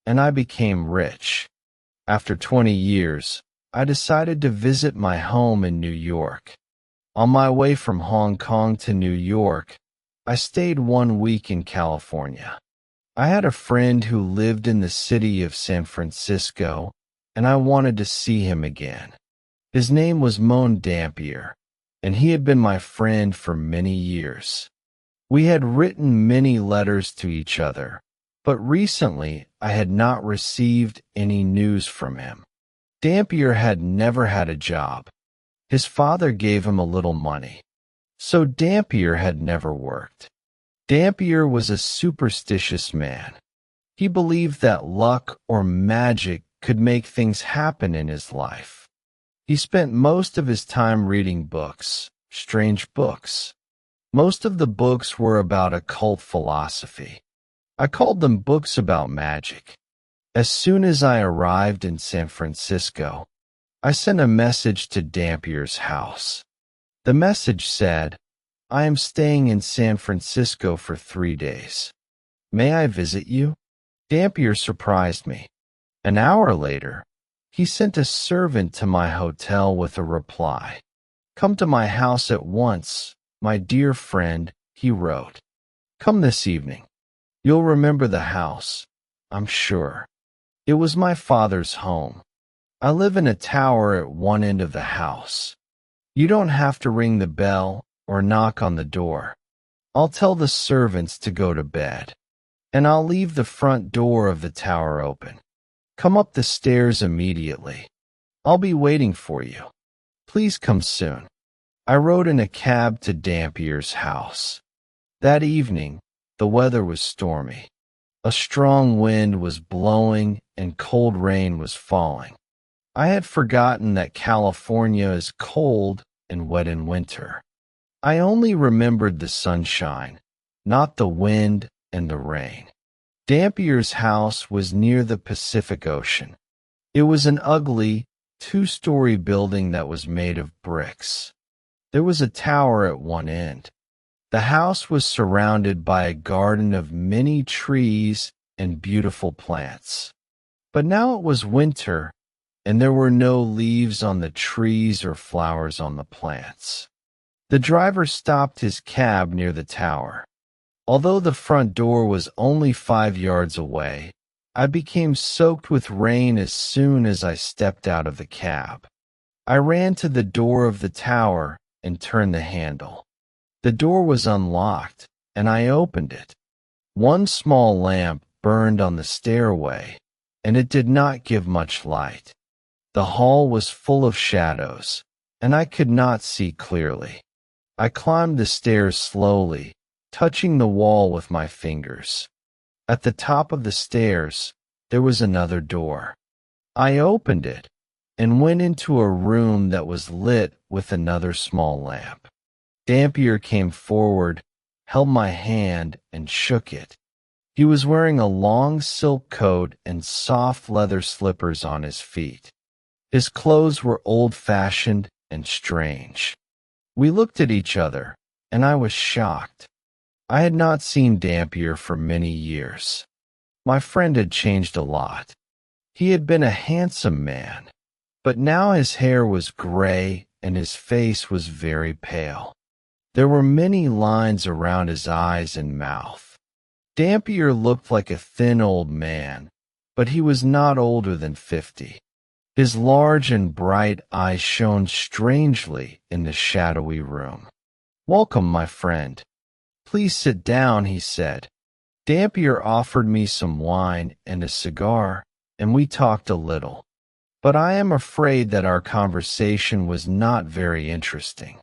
and I became rich. After 20 years, I decided to visit my home in New York. On my way from Hong Kong to New York, I stayed 1 week in California. I had a friend who lived in the city of San Francisco, and I wanted to see him again. His name was Moan Dampier, and he had been my friend for many years. We had written many letters to each other, but recently I had not received any news from him. Dampier had never had a job. His father gave him a little money, so Dampier had never worked. Dampier was a superstitious man. He believed that luck or magic could make things happen in his life. He spent most of his time reading books, strange books. Most of the books were about occult philosophy. I called them books about magic. As soon as I arrived in San Francisco, I sent a message to Dampier's house. The message said, "I am staying in San Francisco for 3 days. May I visit you?" Dampier surprised me. An hour later, he sent a servant to my hotel with a reply. "Come to my house at once, my dear friend," he wrote. "Come this evening. You'll remember the house, I'm sure. It was my father's home. I live in a tower at one end of the house. You don't have to ring the bell or knock on the door. I'll tell the servants to go to bed, and I'll leave the front door of the tower open. Come up the stairs immediately. I'll be waiting for you. Please come soon." I rode in a cab to Dampier's house. That evening, the weather was stormy. A strong wind was blowing and cold rain was falling. I had forgotten that California is cold and wet in winter. I only remembered the sunshine, not the wind and the rain. Dampier's house was near the Pacific Ocean. It was an ugly, 2-story building that was made of bricks. There was a tower at one end. The house was surrounded by a garden of many trees and beautiful plants. But now it was winter, and there were no leaves on the trees or flowers on the plants. The driver stopped his cab near the tower. Although the front door was only 5 yards away, I became soaked with rain as soon as I stepped out of the cab. I ran to the door of the tower and turned the handle. The door was unlocked, and I opened it. One small lamp burned on the stairway, and it did not give much light. The hall was full of shadows, and I could not see clearly. I climbed the stairs slowly, touching the wall with my fingers. At the top of the stairs, there was another door. I opened it and went into a room that was lit with another small lamp. Dampier came forward, held my hand, and shook it. He was wearing a long silk coat and soft leather slippers on his feet. His clothes were old-fashioned and strange. We looked at each other, and I was shocked. I had not seen Dampier for many years. My friend had changed a lot. He had been a handsome man, but now his hair was gray and his face was very pale. There were many lines around his eyes and mouth. Dampier looked like a thin old man, but he was not older than 50. His large and bright eyes shone strangely in the shadowy room. "Welcome, my friend. Please sit down," he said. Dampier offered me some wine and a cigar, and we talked a little. But I am afraid that our conversation was not very interesting.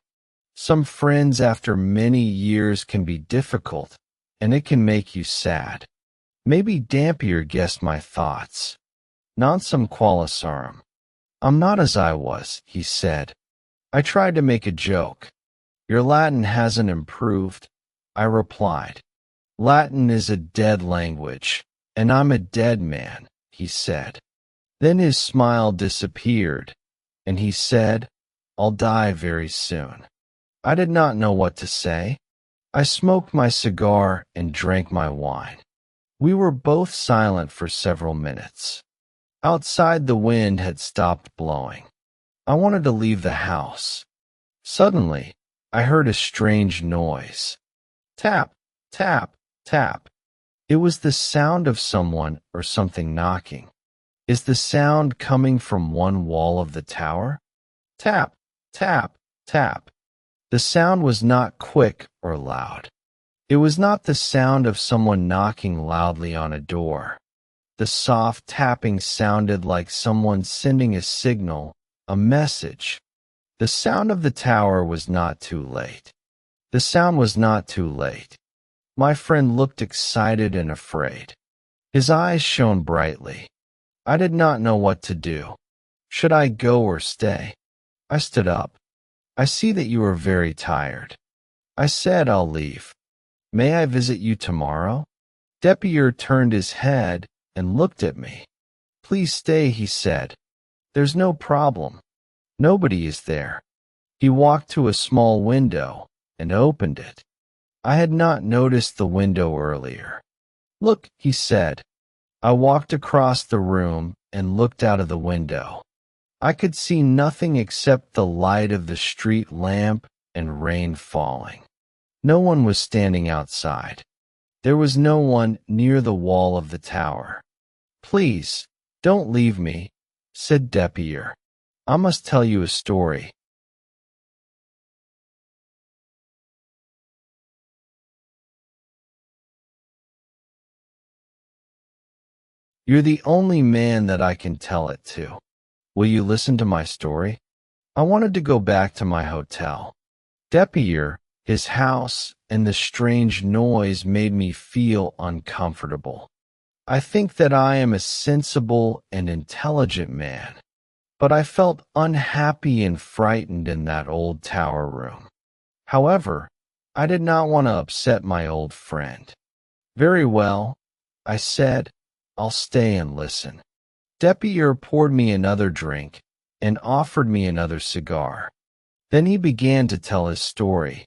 Some friends after many years can be difficult, and it can make you sad. Maybe Dampier guessed my thoughts. "Nonsum qualisarum. I'm not as I was," he said. I tried to make a joke. "Your Latin hasn't improved," I replied. "Latin is a dead language, and I'm a dead man," he said. Then his smile disappeared, and he said, "I'll die very soon." I did not know what to say. I smoked my cigar and drank my wine. We were both silent for several minutes. Outside, the wind had stopped blowing. I wanted to leave the house. Suddenly, I heard a strange noise. Tap, tap, tap. It was the sound of someone or something knocking. Is the sound coming from one wall of the tower? Tap, tap, tap. The sound was not quick or loud. It was not the sound of someone knocking loudly on a door. The soft tapping sounded like someone sending a signal, a message. The sound of the tower was not too late. The sound was not too late. My friend looked excited and afraid. His eyes shone brightly. I did not know what to do. Should I go or stay? I stood up. I see that you are very tired. I said, I'll leave. May I visit you tomorrow? Depier turned his head and looked at me. Please stay, he said. There's no problem. Nobody is there. He walked to a small window and opened it. I had not noticed the window earlier. Look, he said. I walked across the room and looked out of the window. I could see nothing except the light of the street lamp and rain falling. No one was standing outside. There was no one near the wall of the tower. Please, don't leave me, said Depier. I must tell you a story. You're the only man that I can tell it to. Will you listen to my story? I wanted to go back to my hotel. Depier, his house, and the strange noise made me feel uncomfortable. I think that I am a sensible and intelligent man, but I felt unhappy and frightened in that old tower room. However, I did not want to upset my old friend. Very well, I said, I'll stay and listen. Depier poured me another drink and offered me another cigar. Then he began to tell his story.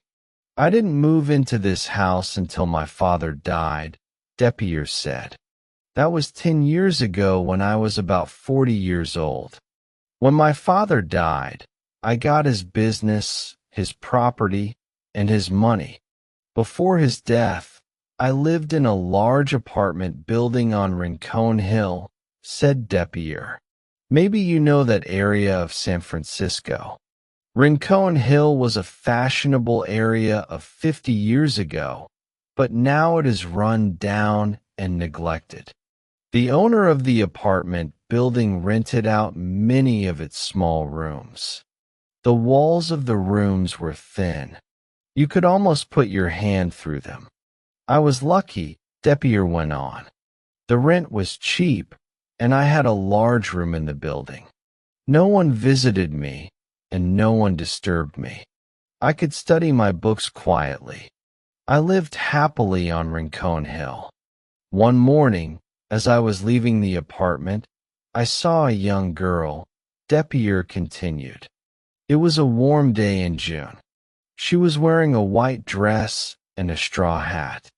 I didn't move into this house until my father died, Depier said. That was 10 years ago when I was about 40 years old. When my father died, I got his business, his property, and his money. Before his death, I lived in a large apartment building on Rincon Hill, said Depier. Maybe you know that area of San Francisco. Rincon Hill was a fashionable area of 50 years ago, but now it is run down and neglected. The owner of the apartment building rented out many of its small rooms. The walls of the rooms were thin. You could almost put your hand through them. I was lucky, Depier went on. The rent was cheap, and I had a large room in the building. No one visited me, and no one disturbed me. I could study my books quietly. I lived happily on Rincon Hill. One morning, as I was leaving the apartment, I saw a young girl, Depier continued. It was a warm day in June. She was wearing a white dress and a straw hat.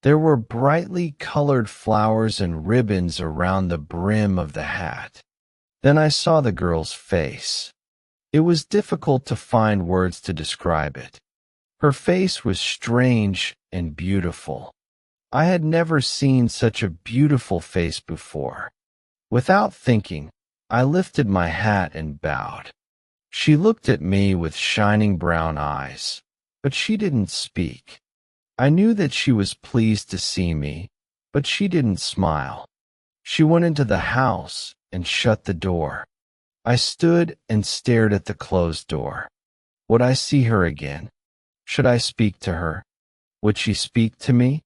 There were brightly colored flowers and ribbons around the brim of the hat. Then I saw the girl's face. It was difficult to find words to describe it. Her face was strange and beautiful. I had never seen such a beautiful face before. Without thinking, I lifted my hat and bowed. She looked at me with shining brown eyes, but she didn't speak. I knew that she was pleased to see me, but she didn't smile. She went into the house and shut the door. I stood and stared at the closed door. Would I see her again? Should I speak to her? Would she speak to me?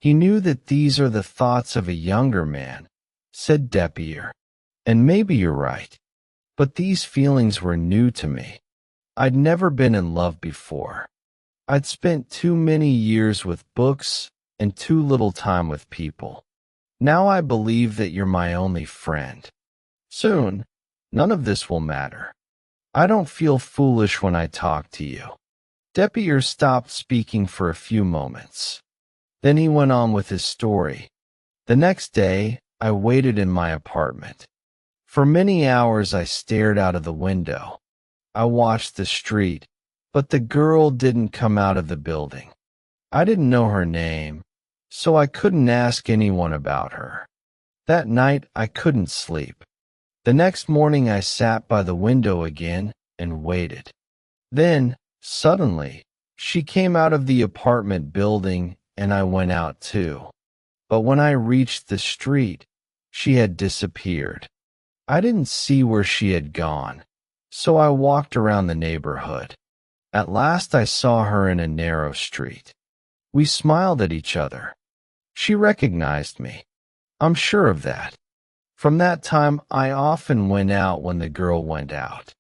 He knew that these are the thoughts of a younger man, said Depier. And maybe you're right. But these feelings were new to me. I'd never been in love before. I'd spent too many years with books and too little time with people. Now I believe that you're my only friend. Soon, none of this will matter. I don't feel foolish when I talk to you. Depier stopped speaking for a few moments. Then he went on with his story. The next day, I waited in my apartment. For many hours, I stared out of the window. I watched the street, but the girl didn't come out of the building. I didn't know her name, so I couldn't ask anyone about her. That night, I couldn't sleep. The next morning, I sat by the window again and waited. Then, suddenly, she came out of the apartment building and I went out too. But when I reached the street, she had disappeared. I didn't see where she had gone, so I walked around the neighborhood. At last I saw her in a narrow street. We smiled at each other. She recognized me. I'm sure of that. From that time, I often went out when the girl went out.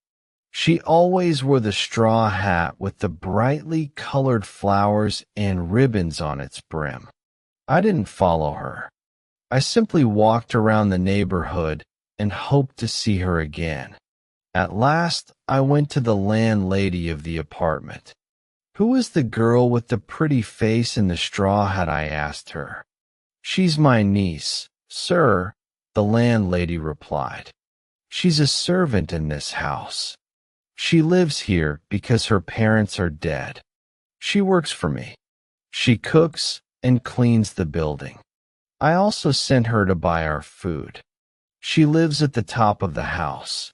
She always wore the straw hat with the brightly colored flowers and ribbons on its brim. I didn't follow her. I simply walked around the neighborhood and hoped to see her again. At last, I went to the landlady of the apartment. "Who is the girl with the pretty face and the straw hat?" I asked her. "She's my niece, sir," the landlady replied. "She's a servant in this house. She lives here because her parents are dead. She works for me. She cooks and cleans the building. I also sent her to buy our food. She lives at the top of the house.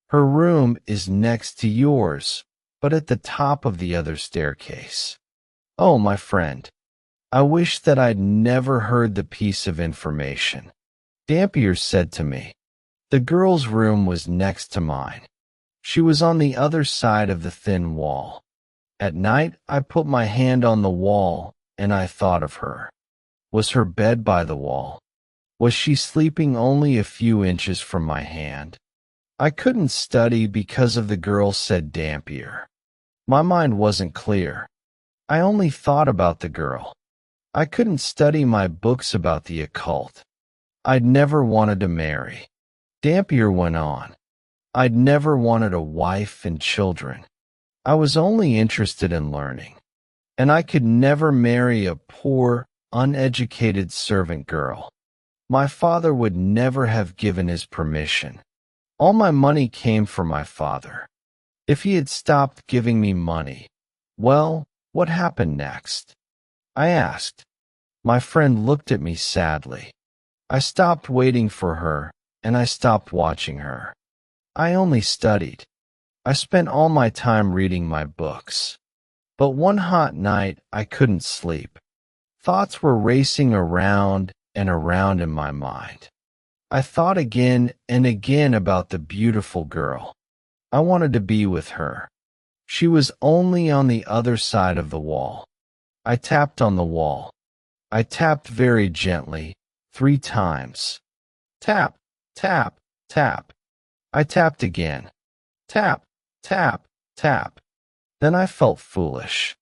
Her room is next to yours, but at the top of the other staircase." Oh, my friend, I wish that I'd never heard the piece of information. Dampier said to me, "The girl's room was next to mine. She was on the other side of the thin wall. At night, I put my hand on the wall and I thought of her. Was her bed by the wall? Was she sleeping only a few inches from my hand? I couldn't study because of the girl," said Dampier. "My mind wasn't clear. I only thought about the girl. I couldn't study my books about the occult. I'd never wanted to marry." Dampier went on, "I'd never wanted a wife and children. I was only interested in learning. And I could never marry a poor, uneducated servant girl. My father would never have given his permission. All my money came from my father. If he had stopped giving me money, well, what happened next?" I asked. My friend looked at me sadly. "I stopped waiting for her, and I stopped watching her. I only studied. I spent all my time reading my books. But one hot night, I couldn't sleep. Thoughts were racing around and around in my mind. I thought again and again about the beautiful girl. I wanted to be with her. She was only on the other side of the wall. I tapped on the wall. I tapped very gently, 3 times. Tap, tap, tap. I tapped again. Tap, tap, tap. Then I felt foolish.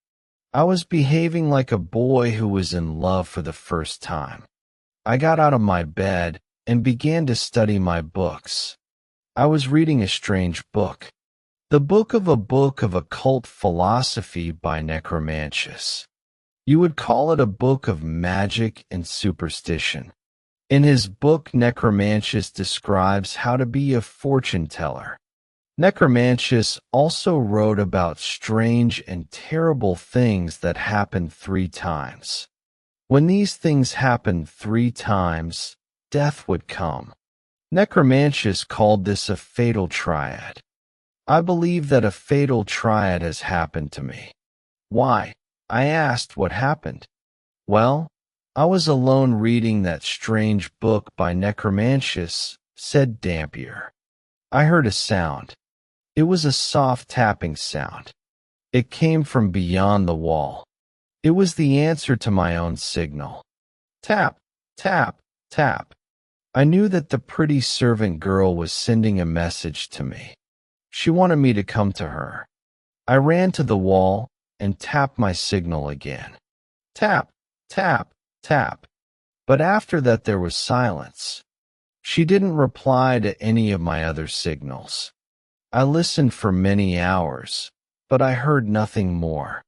I was behaving like a boy who was in love for the first time. I got out of my bed and began to study my books. I was reading a strange book. The book of occult philosophy by Necromantius. You would call it a book of magic and superstition. In his book, Necromantius describes how to be a fortune teller. Necromantius also wrote about strange and terrible things that happened 3 times. When these things happened 3 times, death would come. Necromantius called this a fatal triad. I believe that a fatal triad has happened to me. Why? I asked what happened. Well, I was alone reading that strange book by Necromantius, said Dampier. I heard a sound. It was a soft tapping sound. It came from beyond the wall. It was the answer to my own signal. Tap, tap, tap. I knew that the pretty servant girl was sending a message to me. She wanted me to come to her. I ran to the wall and tapped my signal again. Tap, tap, tap. But after that there was silence. She didn't reply to any of my other signals. I listened for many hours, but I heard nothing more.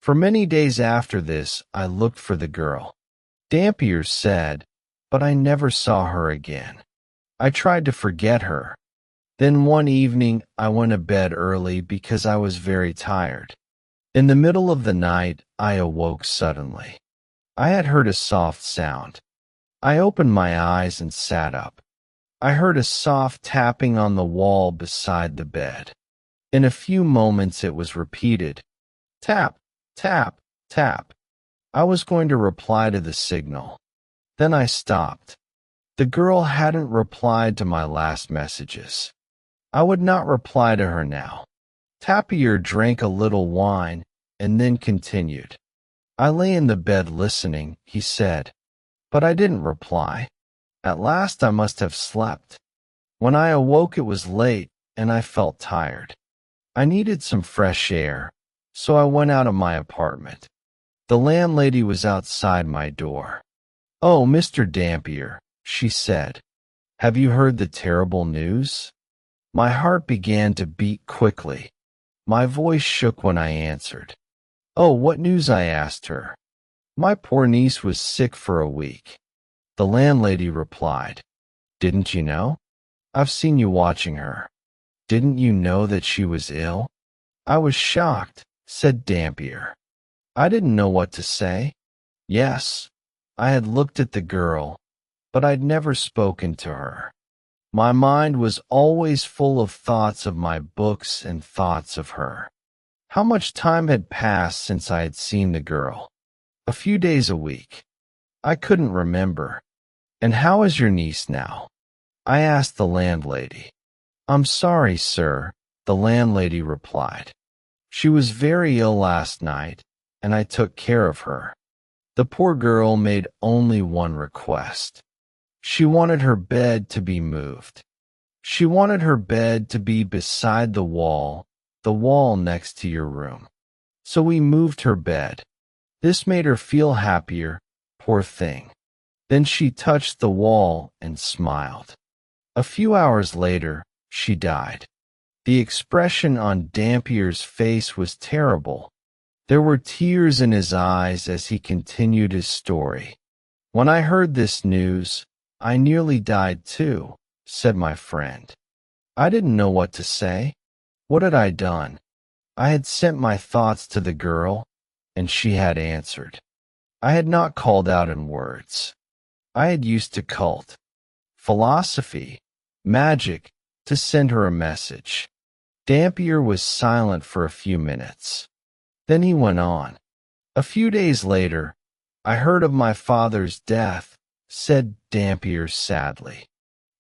For many days after this, I looked for the girl. Dampier said, but I never saw her again. I tried to forget her. Then one evening, I went to bed early because I was very tired. In the middle of the night, I awoke suddenly. I had heard a soft sound. I opened my eyes and sat up. I heard a soft tapping on the wall beside the bed. In a few moments, it was repeated. Tap, tap, tap. I was going to reply to the signal. Then I stopped. The girl hadn't replied to my last messages. I would not reply to her now. Tapir drank a little wine and then continued. I lay in the bed listening, he said, but I didn't reply. At last I must have slept. When I awoke, it was late and I felt tired. I needed some fresh air, so I went out of my apartment. The landlady was outside my door. Oh, Mr. Dampier, she said. Have you heard the terrible news? My heart began to beat quickly. My voice shook when I answered. Oh, what news? I asked her. My poor niece was sick for a week. The landlady replied. Didn't you know? I've seen you watching her. Didn't you know that she was ill? I was shocked, said Dampier. I didn't know what to say. Yes, I had looked at the girl, but I'd never spoken to her. My mind was always full of thoughts of my books and thoughts of her. How much time had passed since I had seen the girl? A few days, a week. I couldn't remember. And how is your niece now? I asked the landlady. I'm sorry, sir, the landlady replied. She was very ill last night, and I took care of her. The poor girl made only one request. She wanted her bed to be moved. She wanted her bed to be beside the wall next to your room. So we moved her bed. This made her feel happier, poor thing. Then she touched the wall and smiled. A few hours later, she died. The expression on Dampier's face was terrible. There were tears in his eyes as he continued his story. When I heard this news, I nearly died too, said my friend. I didn't know what to say. What had I done? I had sent my thoughts to the girl, and she had answered. I had not called out in words. I had used to cult, philosophy, magic to send her a message. Dampier was silent for a few minutes. Then he went on. A few days later, I heard of my father's death, said Dampier sadly.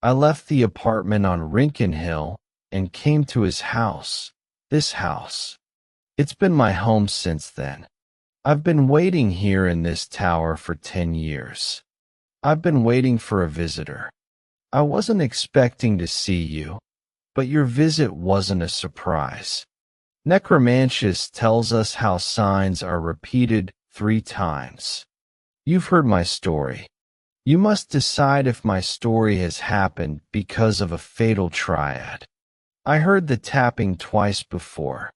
I left the apartment on Rincon Hill and came to his house, this house. It's been my home since then. I've been waiting here in this tower for 10 years. I've been waiting for a visitor. I wasn't expecting to see you, but your visit wasn't a surprise. Necromancus tells us how signs are repeated 3 times. You've heard my story. You must decide if my story has happened because of a fatal triad. I heard the tapping twice before.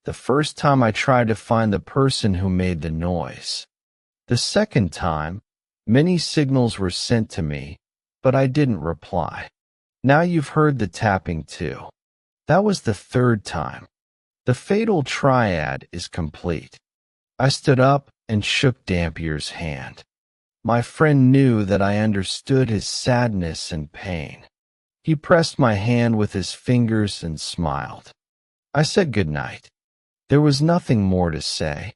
The first time I tried to find the person who made the noise. The second time, many signals were sent to me, but I didn't reply. Now you've heard the tapping too. That was the 3rd time. The fatal triad is complete. I stood up and shook Dampier's hand. My friend knew that I understood his sadness and pain. He pressed my hand with his fingers and smiled. I said good night. There was nothing more to say.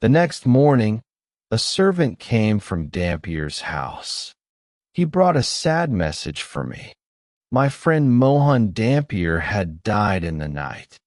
The next morning, a servant came from Dampier's house. He brought a sad message for me. My friend Mohan Dampier had died in the night.